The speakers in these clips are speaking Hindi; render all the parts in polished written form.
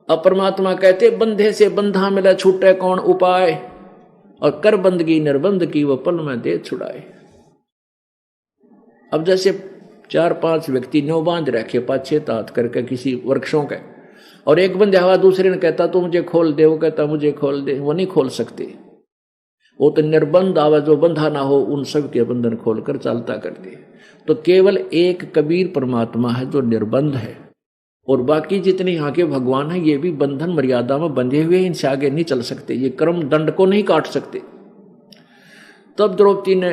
अब परमात्मा कहते बंधे से बंधा मिला छूटे कौन उपाय, और कर बंदगी निर्बंध की वो पल में दे छुड़ाए। अब जैसे 4-5 व्यक्ति न्यू बांध रखे 5-6 तात करके किसी वृक्षों के, और एक बंदे हवा दूसरे ने कहता तू मुझे खोल दे, वो कहता मुझे खोल दे, वो नहीं खोल सकते। वो तो निर्बंध आवा, जो बंधा ना हो उन सब के बंधन खोलकर चालता कर दे। तो केवल एक कबीर परमात्मा है जो निर्बंध है, और बाकी जितने यहाँ के भगवान हैं ये भी बंधन मर्यादा में बंधे हुए, इनसे आगे नहीं चल सकते, ये कर्म दंड को नहीं काट सकते। तब द्रौपदी ने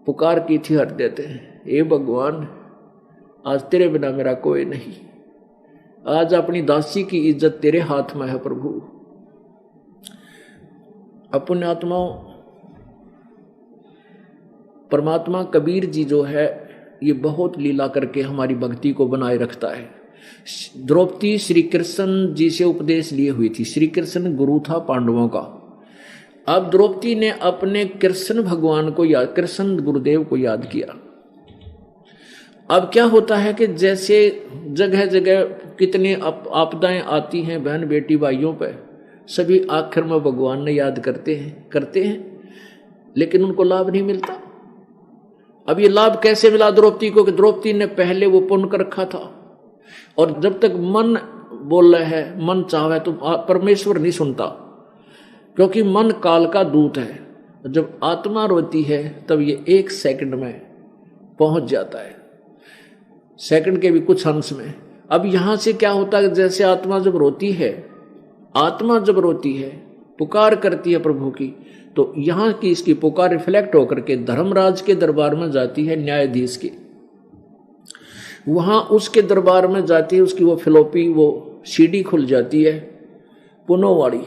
पुकार की थी हृदय से, हे भगवान आज तेरे बिना मेरा कोई नहीं, आज अपनी दासी की इज्जत तेरे हाथ में है प्रभु। अपने आत्माओं, परमात्मा कबीर जी जो है ये बहुत लीला करके हमारी भक्ति को बनाए रखता है। द्रौपदी श्री कृष्ण जी से उपदेश लिए हुई थी, श्री कृष्ण गुरु था पांडवों का। अब द्रौपदी ने अपने कृष्ण भगवान को याद, कृष्ण गुरुदेव को याद किया। अब क्या होता है कि जैसे जगह जगह कितने आपदाएं आती हैं बहन बेटी भाइयों पर, सभी आखिर में भगवान ने याद करते हैं, लेकिन उनको लाभ नहीं मिलता। अब ये लाभ कैसे मिला द्रौपदी को कि द्रौपदी ने पहले वो पुण्य कर रखा था, और जब तक मन बोल रहा है, मन चाहे तो परमेश्वर नहीं सुनता, क्योंकि मन काल का दूत है। जब आत्मा रोती है तब ये 1 सेकंड में पहुंच जाता है, सेकंड के भी कुछ अंश में। अब यहां से क्या होता है, जैसे आत्मा जब रोती है, पुकार करती है प्रभु की, तो यहां की इसकी पुकार रिफ्लेक्ट होकर के धर्मराज के दरबार में जाती है, न्यायाधीश के, वहां उसके दरबार में जाती है, उसकी वो फिलोपी, वो सीडी खुल जाती है पुनोवाड़ी,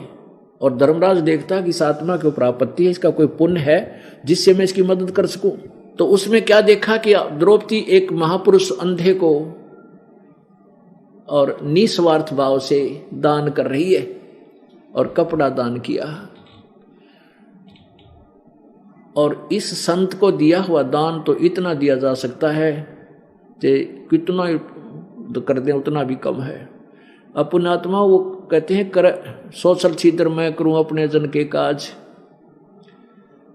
और धर्मराज देखता है कि इस आत्मा के ऊपर आपत्ति है, इसका कोई पुण्य है जिससे मैं इसकी मदद कर सकूं। तो उसमें क्या देखा कि द्रौपदी एक महापुरुष अंधे को और निस्वार्थ भाव से दान कर रही है, और कपड़ा दान किया। और इस संत को दिया हुआ दान तो इतना दिया जा सकता है कि कितना कर दें उतना भी कम है। अपनात्मा वो कहते हैं कर सोशल छिद्र मैं करूं अपने जन के काज,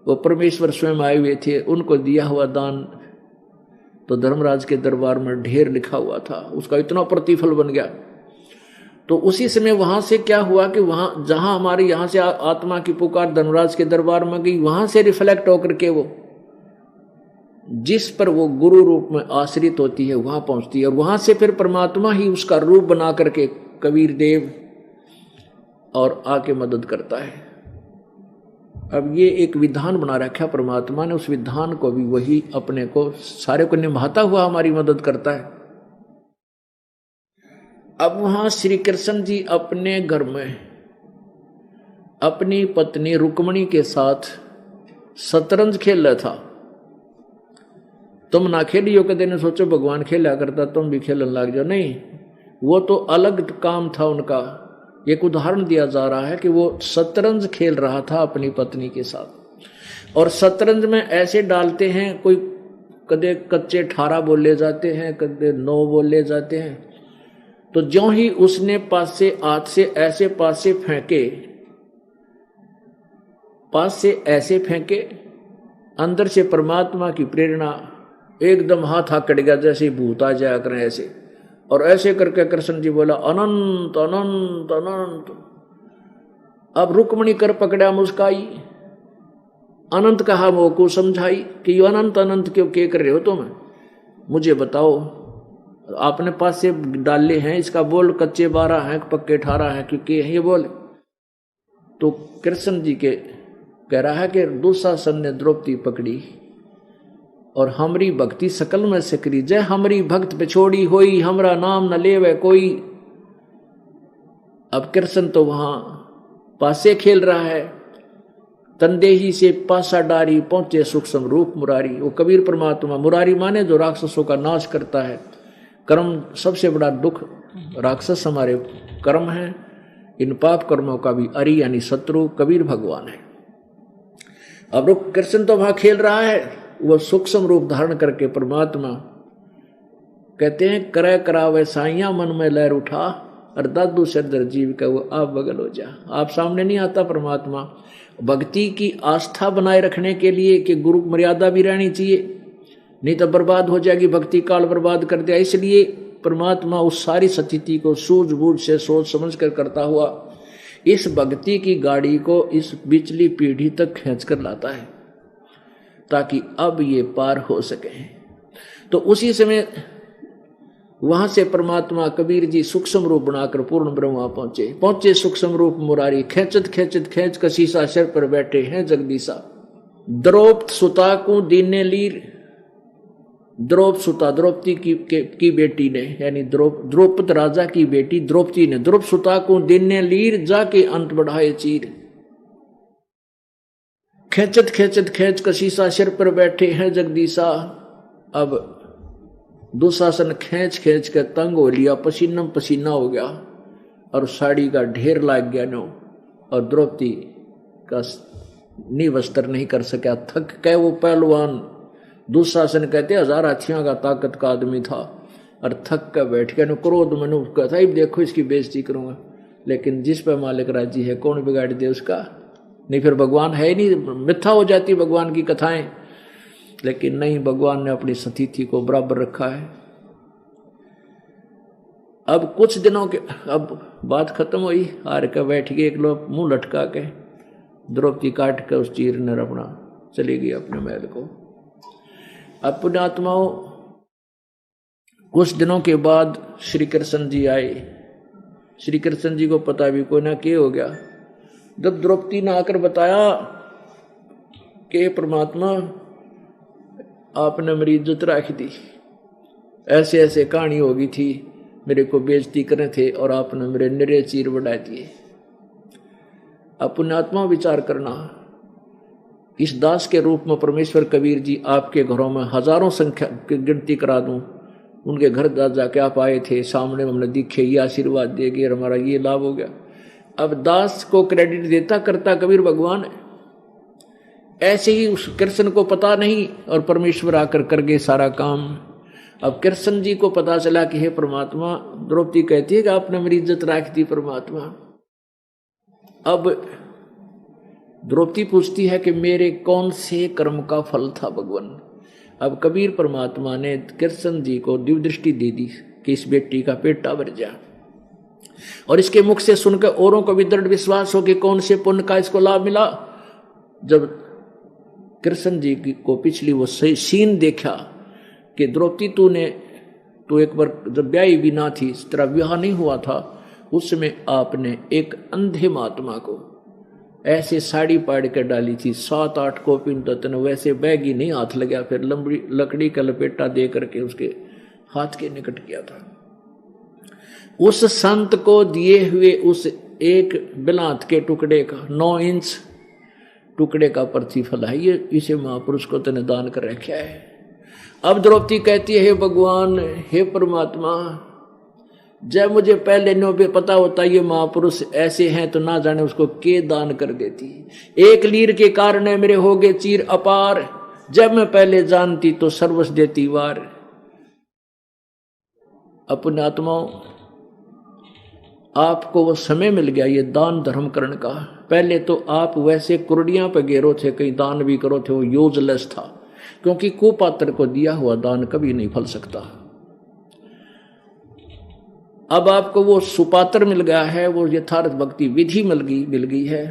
वो परमेश्वर स्वयं आए हुए थे, उनको दिया हुआ दान तो धर्मराज के दरबार में ढेर लिखा हुआ था, उसका इतना प्रतिफल बन गया। तो उसी समय वहां से क्या हुआ कि वहां जहां हमारे यहां से आत्मा की पुकार धर्मराज के दरबार में गई, वहां से रिफ्लेक्ट होकर के वो जिस पर वो गुरु रूप में आश्रित होती है वहां पहुंचती है, और वहां से फिर परमात्मा ही उसका रूप बना करके कबीर देव और आके मदद करता है। अब ये एक विधान बना रखा परमात्मा ने, उस विधान को भी वही अपने को सारे को निभाता हुआ हमारी मदद करता है। अब वहां श्री कृष्ण जी अपने घर में अपनी पत्नी रुक्मणी के साथ शतरंज खेल रहा था। तुम ना खेलियो, कदे ने सोचो भगवान खेला करता तुम भी खेलने लग जाओ, नहीं, वो तो अलग काम था उनका। एक उदाहरण दिया जा रहा है कि वो शतरंज खेल रहा था अपनी पत्नी के साथ, और शतरंज में ऐसे डालते हैं, कोई कदे कच्चे 18 बोले जाते हैं, कदे 9 बोले जाते हैं। तो ज्यों ही उसने पास से हाथ से ऐसे पास से ऐसे फेंके, अंदर से परमात्मा की प्रेरणा एकदम हाथ आकड़ गया, जैसे भूत आ जाया करें ऐसे, और ऐसे करके कृष्ण जी बोला अनंत अनंत अनंत। अब रुक्मणी कर पकड़ा मुस्काई, अनंत कहा वो को समझाई कि ये अनंत अनंत क्यों के कर रहे हो तुम, मुझे बताओ, आपने पास से डाले हैं, इसका बोल कच्चे 12 हैं पक्के 18 हैं क्योंकि ये बोल। तो कृष्ण जी के कह रहा है कि दुशासन ने द्रौपदी पकड़ी और हमरी भक्ति सकल में सकरी, जय हमरी भक्त बिछोड़ी होई, हमरा नाम न लेवे कोई। अब कृष्ण तो वहां पासे खेल रहा है, तंदेही से पासा डारी पहुंचे सूक्ष्म रूप मुरारी। वो कबीर परमात्मा मुरारी माने जो राक्षसों का नाश करता है। कर्म सबसे बड़ा दुख, राक्षस हमारे कर्म है, इन पाप कर्मों का भी अरि यानी शत्रु कबीर भगवान है। अब कृष्ण तो वहां खेल रहा है, वह सूक्ष्म रूप धारण करके परमात्मा कहते हैं करे करावे साइया मन में लहर उठा, और दादू सरदर जीव का वो आप बगल हो जा। आप सामने नहीं आता परमात्मा। भक्ति की आस्था बनाए रखने के लिए कि गुरु मर्यादा भी रहनी चाहिए, नहीं तो बर्बाद हो जाएगी, भक्ति काल बर्बाद कर दिया। इसलिए परमात्मा उस सारी स्थिति को सूझबूझ से सोच समझ कर करता हुआ इस भक्ति की गाड़ी को इस बिचली पीढ़ी तक खींच कर लाता है, ताकि अब ये पार हो सके। तो उसी समय वहां से परमात्मा कबीर जी सूक्ष्म रूप बनाकर पूर्ण ब्रह्मा पहुंचे सूक्ष्म रूप मुरारी, खेचत खेचत खेच कसीसा सिर पर बैठे हैं जगदीशा। द्रौपद सुता को दीने लीर, द्रौपद सुता द्रौपदी की बेटी ने, यानी द्रौपद राजा की बेटी द्रौपदी ने द्रौपद सुता को दीने लीर, जाके अंत बढ़ाए चीर। खेचत खेचत खेच कसीसा सिर पर बैठे हैं जगदीशा। अब दुशासन खींच खींच कर तंग हो लिया, पसीना पसीना हो गया और साड़ी का ढेर लाग गया नो, और द्रौपदी का निवस्त्र नहीं कर सका, थक के वो पहलवान। दुशासन कहते 1000 हाथियों का ताकत का आदमी था, और थक कर बैठ गया। क्रोध मनु कहता देखो इसकी बेइज्जती करूंगा, लेकिन जिस पर मालिक राजी है कौन बिगाड़ दे उसका। नहीं फिर भगवान है नहीं, मिथ्या हो जाती भगवान की कथाएं। लेकिन नहीं, भगवान ने अपनी स्थिति को बराबर रखा है। अब कुछ दिनों के अब बात खत्म हुई, हार कर बैठ गए एक लोग मुंह लटका के। द्रौपदी काट कर उस चीर ने अपना चली गई अपने महल को। अब पुण्यात्माओं, कुछ दिनों के बाद श्री कृष्ण जी आए। श्री कृष्ण जी को पता भी कोई ना क्या हो गया। जब द्रौपदी ने आकर बताया कि परमात्मा आपने मेरी इज्जत रख दी, ऐसे ऐसे कहानी हो गई थी, मेरे को बेइज्जती करे थे और आपने मेरे निरे चीर बढ़ा दिए। अब पुण्यात्मा विचार करना, इस दास के रूप में परमेश्वर कबीर जी आपके घरों में हजारों संख्या की गिनती करा दूं, उनके घर जाके आप आए थे, सामने हमने दिखे, ये आशीर्वाद देगी, हमारा ये लाभ हो गया। अब दास को क्रेडिट देता करता कबीर भगवान है। ऐसे ही उस कृष्ण को पता नहीं और परमेश्वर आकर कर गए सारा काम। अब कृष्ण जी को पता चला कि हे परमात्मा, द्रौपदी कहती है कि आपने मेरी इज्जत रख दी परमात्मा। अब द्रौपदी पूछती है कि मेरे कौन से कर्म का फल था भगवान। अब कबीर परमात्मा ने कृष्ण जी को दिव्य दृष्टि दे दी कि इस बेटी का पेटा भर जा, और इसके मुख से सुनकर औरों को भी दृढ़ विश्वास हो कि कौन से पुण्य का इसको लाभ मिला। जब कृष्ण जी को पिछली वो सीन देखा कि द्रौपदी तू एक बार जब ब्याही भी ना थी, इस तरह विवाह नहीं हुआ था, उस समय आपने एक अंधे महात्मा को ऐसे साड़ी पाड़ कर डाली थी, 7-8 कोपिन तन, वैसे बैगी नहीं हाथ लगा, फिर लंबी लकड़ी का लपेटा दे करके उसके हाथ के निकट किया था। उस संत को दिए हुए उस एक बिलात के टुकड़े का 9 इंच टुकड़े का प्रतिफल है ये, इसे महापुरुष को तने दान कर रखा है। अब द्रौपदी कहती है, हे भगवान, हे परमात्मा, जब मुझे पहले नो भी पता होता ये महापुरुष ऐसे हैं तो ना जाने उसको के दान कर देती। एक लीर के कारण मेरे हो गए चीर अपार, जब मैं पहले जानती तो सर्वस्व देती वार। अपने आत्माओं, आपको वो समय मिल गया ये दान धर्म करने का। पहले तो आप वैसे कुर्डियां पे गेरो थे, कहीं दान भी करो थे, वो यूजलेस था, क्योंकि कुपात्र को दिया हुआ दान कभी नहीं फल सकता। अब आपको वो सुपात्र मिल गया है, वो यथार्थ भक्ति विधि मिल गई है।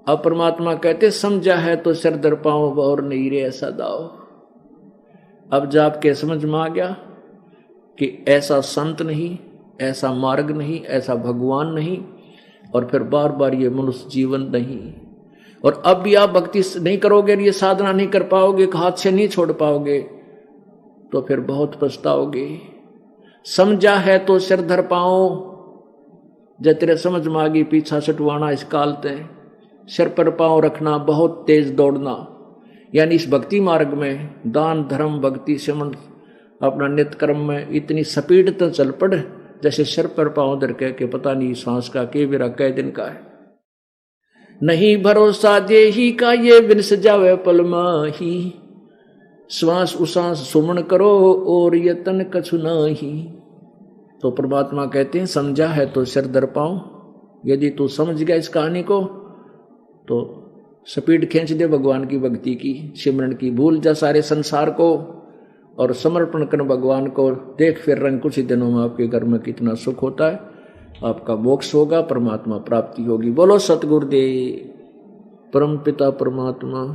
अब परमात्मा कहते समझा है तो सिर दर पाओ और नहीं रे ऐसा दाओ। अब जब आपके समझ में आ गया कि ऐसा संत नहीं, ऐसा मार्ग नहीं, ऐसा भगवान नहीं, और फिर बार बार ये मनुष्य जीवन नहीं, और अब भी आप भक्ति नहीं करोगे, ये साधना नहीं कर पाओगे, हाथ से नहीं छोड़ पाओगे, तो फिर बहुत पछताओगे। समझा है तो सिर धर पाओ, जब तेरे समझ में आ गई पीछा छुटवाना इस काल तय, सिर पर पांव रखना, बहुत तेज दौड़ना, यानी इस भक्ति मार्ग में दान धर्म भक्ति समन अपना नित्य कर्म में इतनी स्पीड तो चल पड़ जैसे सिर पर पांव धर के पता नहीं सांस का के मेरा कै दिन का है। नहीं भरोसा देही का ये बिन सजावे पल माही, श्वास उसास सुमन करो और यतन कछु नाही। तो परमात्मा कहते हैं समझा है तो सिर दर पाऊं। यदि तू समझ गया इस कहानी को तो स्पीड खींच दे भगवान की भक्ति की, सिमरन की, भूल जा सारे संसार को और समर्पण कर भगवान को। देख फिर रंग कुछ ही दिनों में आपके घर में कितना सुख होता है, आपका मोक्ष होगा, परमात्मा प्राप्ति होगी। बोलो सतगुरुदेव परम पिता परमात्मा।